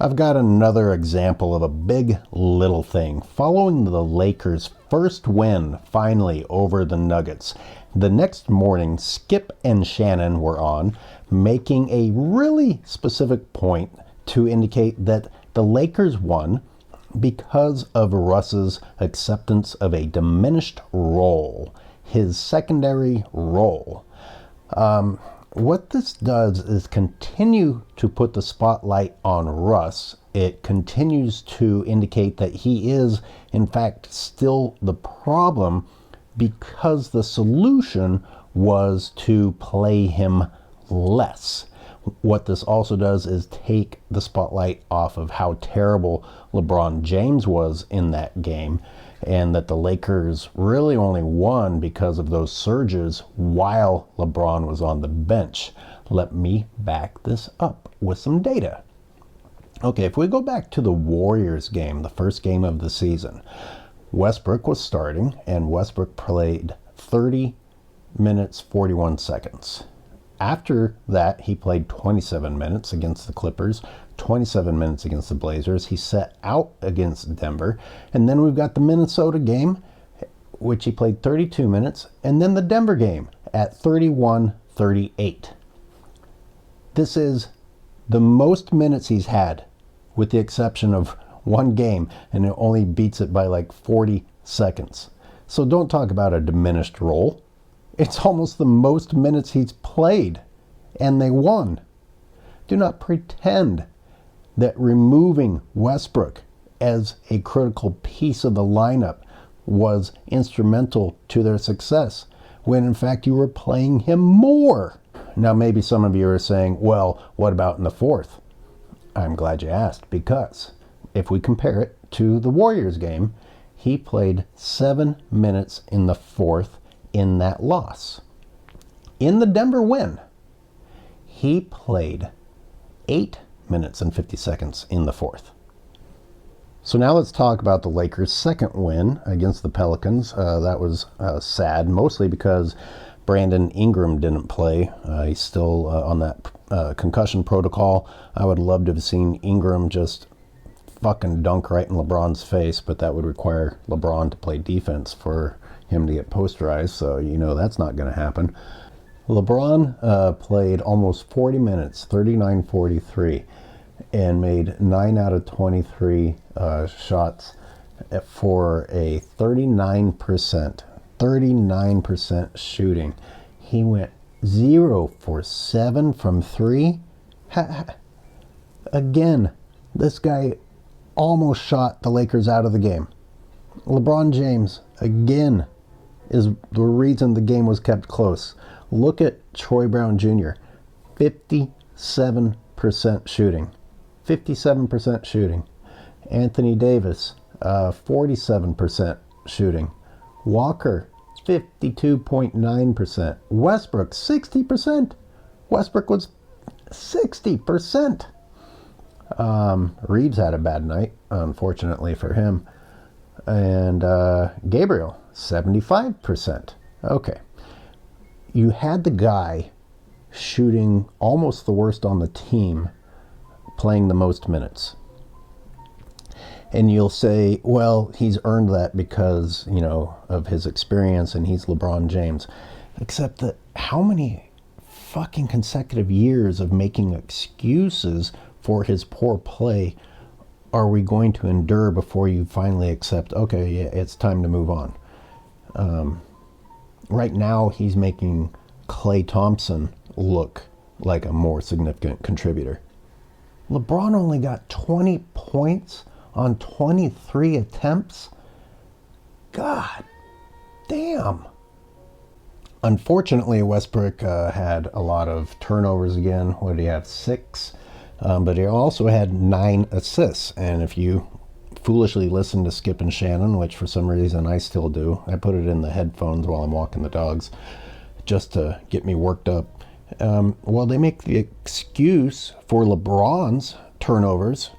I've got another example of a big little thing. Following the Lakers' first win finally over the Nuggets, the next morning Skip and Shannon were on, making a really specific point to indicate that the Lakers won because of Russ's acceptance of a diminished role, his secondary role. What this does is continue to put the spotlight on Russ. It continues to indicate that he is, in fact, still the problem because the solution was to play him less. What this also does is take the spotlight off of how terrible LeBron James was in that game, and that the Lakers really only won because of those surges while LeBron was on the bench. Let me back this up with some data. Okay, if we go back to the Warriors game, the first game of the season, Westbrook was starting, and Westbrook played 30 minutes, 41 seconds. After that, he played 27 minutes against the Clippers, 27 minutes against the Blazers. He sat out against Denver. And then we've got the Minnesota game, which he played 32 minutes. And then the Denver game at 31-38. This is the most minutes he's had, with the exception of one game, and it only beats it by like 40 seconds. So don't talk about a diminished role. It's almost the most minutes he's played, and they won. Do not pretend that removing Westbrook as a critical piece of the lineup was instrumental to their success, when in fact you were playing him more. Now maybe some of you are saying, well, what about in the fourth? I'm glad you asked, because if we compare it to the Warriors game, he played 7 minutes in the fourth in that loss. In the Denver win, he played 8 minutes and 50 seconds in the fourth. So now let's talk about the Lakers' second win against the Pelicans. That was sad, mostly because Brandon Ingram didn't play. He's still on that concussion protocol. I would love to have seen Ingram just fucking dunk right in LeBron's face, but that would require LeBron to play defense for him to get posterized, so you know that's not going to happen. LeBron played almost 40 minutes, 39-43, and made 9 out of 23 shots for a 39% shooting. He went 0 for 7 from 3. Again, this guy almost shot the Lakers out of the game. LeBron James, again, is the reason the game was kept close. Look at Troy Brown Jr., 57% shooting. 57% shooting. Anthony Davis, 47% shooting. Walker, 52.9%. Westbrook, 60%. Westbrook was 60%. Reeves had a bad night, unfortunately for him. And Gabriel, 75%. Okay. You had the guy shooting almost the worst on the team playing the most minutes. And you'll say, well, he's earned that because, you know, of his experience and he's LeBron James. Except that how many fucking consecutive years of making excuses for his poor play are we going to endure before you finally accept, okay, yeah, it's time to move on? Right now, he's making Klay Thompson look like a more significant contributor. LeBron only got 20 points on 23 attempts? God damn. Unfortunately, Westbrook had a lot of turnovers again. What did he have? 6? But he also had 9 assists. And if you foolishly listen to Skip and Shannon, which for some reason I still do, I put it in the headphones while I'm walking the dogs just to get me worked up. Well, they make the excuse for LeBron's turnovers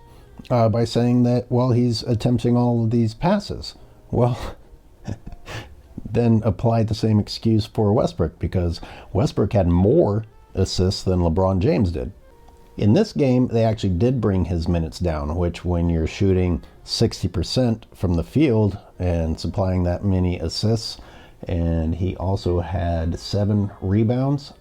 by saying that, well, he's attempting all of these passes. Well, then apply the same excuse for Westbrook, because Westbrook had more assists than LeBron James did. In this game, they actually did bring his minutes down, which when you're shooting 60% from the field and supplying that many assists, and he also had 7 rebounds.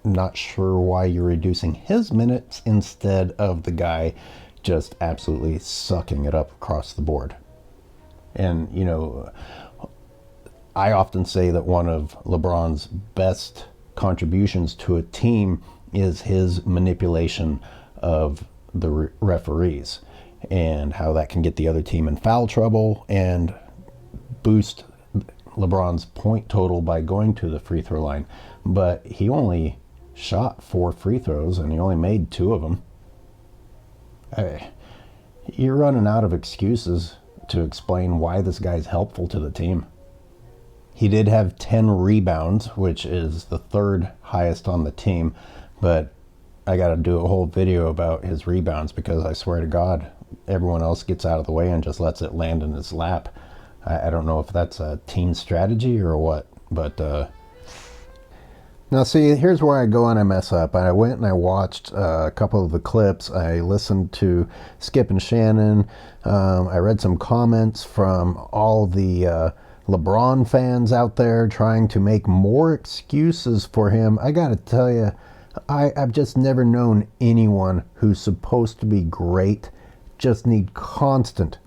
Not sure why you're reducing his minutes instead of the guy just absolutely sucking it up across the board. And, you know, I often say that one of LeBron's best contributions to a team is his manipulation of the referees and how that can get the other team in foul trouble and boost LeBron's point total by going to the free throw line. But he only shot 4 free throws and he only made 2 of them. You're running out of excuses to explain why this guy's helpful to the team. He did have 10 rebounds, which is the 3rd highest on the team, but I got to do a whole video about his rebounds because I swear to God, everyone else gets out of the way and just lets it land in his lap. I don't know if that's a team strategy or what, but now see, here's where I go and I mess up. I went and I watched a couple of the clips. I listened to Skip and Shannon. I read some comments from all the LeBron fans out there trying to make more excuses for him. I gotta tell you, I've just never known anyone who's supposed to be great just need constant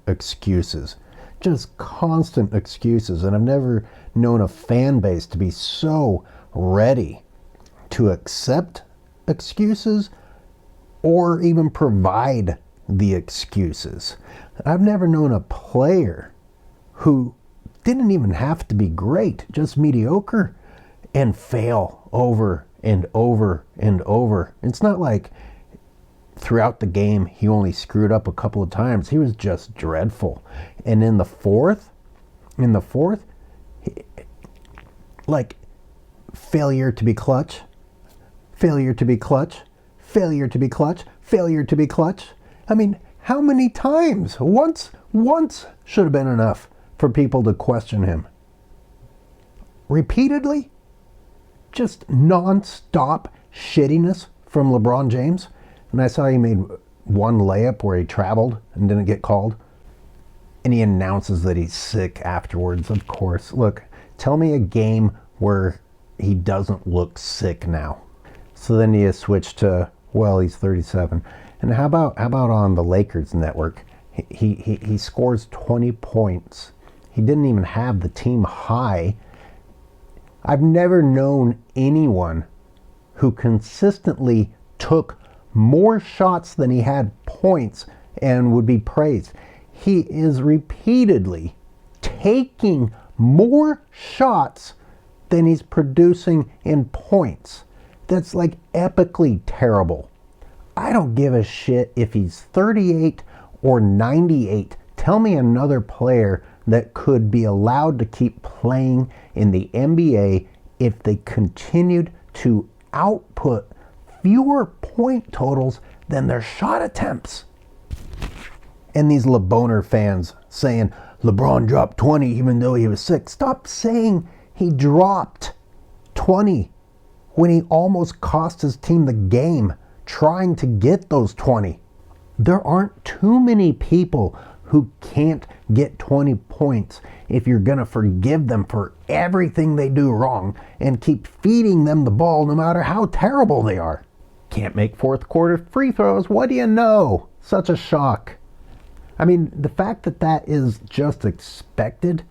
excuses. Just constant excuses. And I've never known a fan base to be so ready to accept excuses or even provide the excuses. I've never known a player who didn't even have to be great, just mediocre, and fail over and over and over. It's not like throughout the game he only screwed up a couple of times. He was just dreadful. And in the fourth, like failure to be clutch, failure to be clutch, failure to be clutch, failure to be clutch. I mean, how many times? Once should have been enough for people to question him. Repeatedly, just non-stop shittiness from LeBron James. And I saw he made one layup where he traveled and didn't get called. And he announces that he's sick afterwards, of course. Look, tell me a game where he doesn't look sick now. So then you switch to, well, he's 37. And how about on the Lakers network? He scores 20 points. He didn't even have the team high. I've never known anyone who consistently took more shots than he had points and would be praised. He is repeatedly taking more shots than he's producing in points. That's like epically terrible. I don't give a shit if he's 38 or 98. Tell me another player that could be allowed to keep playing in the NBA if they continued to output fewer point totals than their shot attempts. And these LeBoner fans saying LeBron dropped 20 even though he was sick. Stop saying he dropped 20 when he almost cost his team the game trying to get those 20. There aren't too many people who can't get 20 points if you're going to forgive them for everything they do wrong and keep feeding them the ball no matter how terrible they are. Can't make fourth quarter free throws. What do you know? Such a shock. I mean, the fact that that is just expected,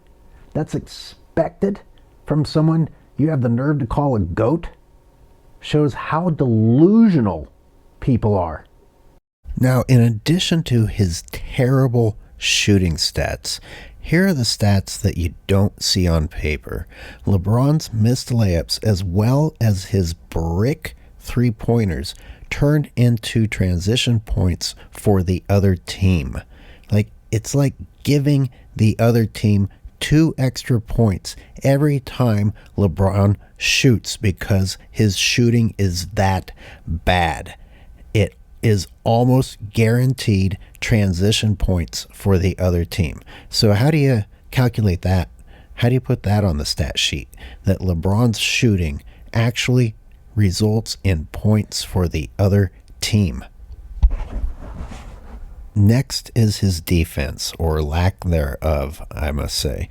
that's expected from someone you have the nerve to call a GOAT, shows how delusional people are. Now, in addition to his terrible shooting stats, here are the stats that you don't see on paper. LeBron's missed layups as well as his brick three-pointers turned into transition points for the other team. It's like giving the other team 2 extra points every time LeBron shoots because his shooting is that bad. It is almost guaranteed transition points for the other team. So how do you calculate that? How do you put that on the stat sheet? That LeBron's shooting actually results in points for the other team. Next is his defense, or lack thereof, I must say.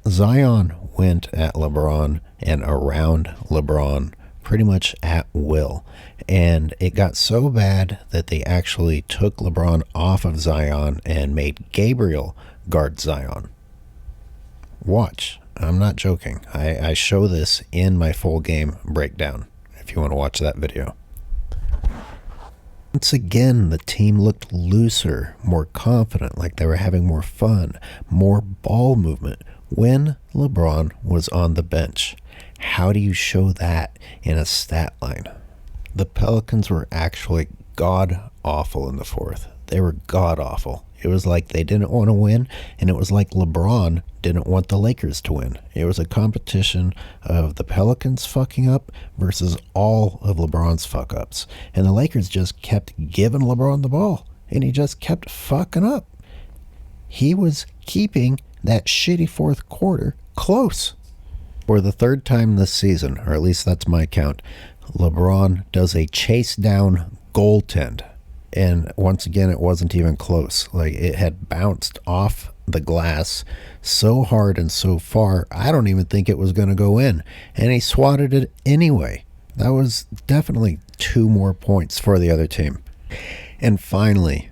Zion went at LeBron and around LeBron pretty much at will. And it got so bad that they actually took LeBron off of Zion and made Gabriel guard Zion. Watch. I'm not joking. I show this in my full game breakdown if you want to watch that video. Once again, the team looked looser, more confident, like they were having more fun, more ball movement when LeBron was on the bench. How do you show that in a stat line? The Pelicans were actually god-awful in the fourth. They were god-awful. It was like they didn't want to win, and it was like LeBron didn't want the Lakers to win. It was a competition of the Pelicans fucking up versus all of LeBron's fuck-ups. And the Lakers just kept giving LeBron the ball, and he just kept fucking up. He was keeping that shitty fourth quarter close. For the third time this season, or at least that's my count, LeBron does a chase down goaltend. And once again, it wasn't even close. Like, it had bounced off the glass so hard and so far, I don't even think it was going to go in. And he swatted it anyway. That was definitely 2 more points for the other team. And finally,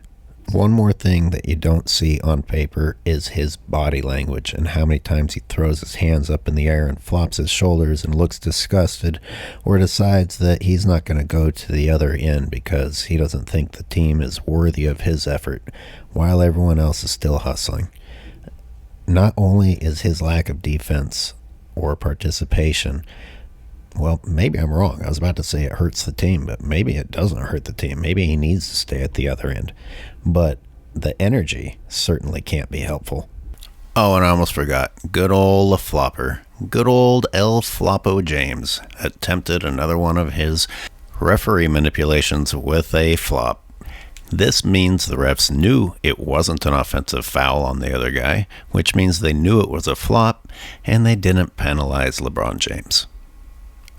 one more thing that you don't see on paper is his body language and how many times he throws his hands up in the air and flops his shoulders and looks disgusted, or decides that he's not going to go to the other end because he doesn't think the team is worthy of his effort while everyone else is still hustling. Not only is his lack of defense or participation, well, maybe I'm wrong. I was about to say it hurts the team, but maybe it doesn't hurt the team. Maybe he needs to stay at the other end. But the energy certainly can't be helpful. Oh, and I almost forgot. Good old LaFlopper. Good old El Floppo James attempted another one of his referee manipulations with a flop. This means the refs knew it wasn't an offensive foul on the other guy, which means they knew it was a flop, and they didn't penalize LeBron James.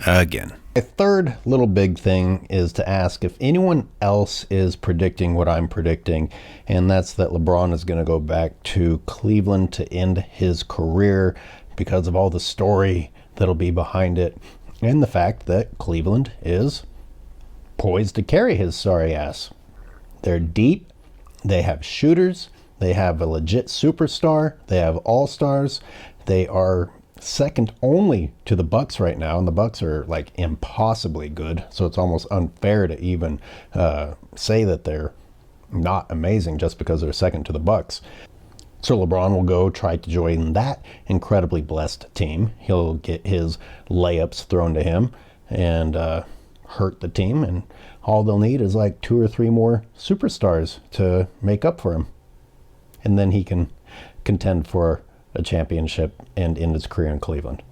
Again. A third little big thing is to ask if anyone else is predicting what I'm predicting, and that's that LeBron is going to go back to Cleveland to end his career because of all the story that'll be behind it, and the fact that Cleveland is poised to carry his sorry ass. They're deep, they have shooters, they have a legit superstar, they have all-stars, they are second only to the Bucks right now, and the Bucks are like impossibly good, so it's almost unfair to even say that they're not amazing just because they're second to the Bucks. So LeBron will go try to join that incredibly blessed team. He'll get his layups thrown to him and hurt the team, and all they'll need is like 2 or 3 more superstars to make up for him, and then he can contend for a championship and end his career in Cleveland.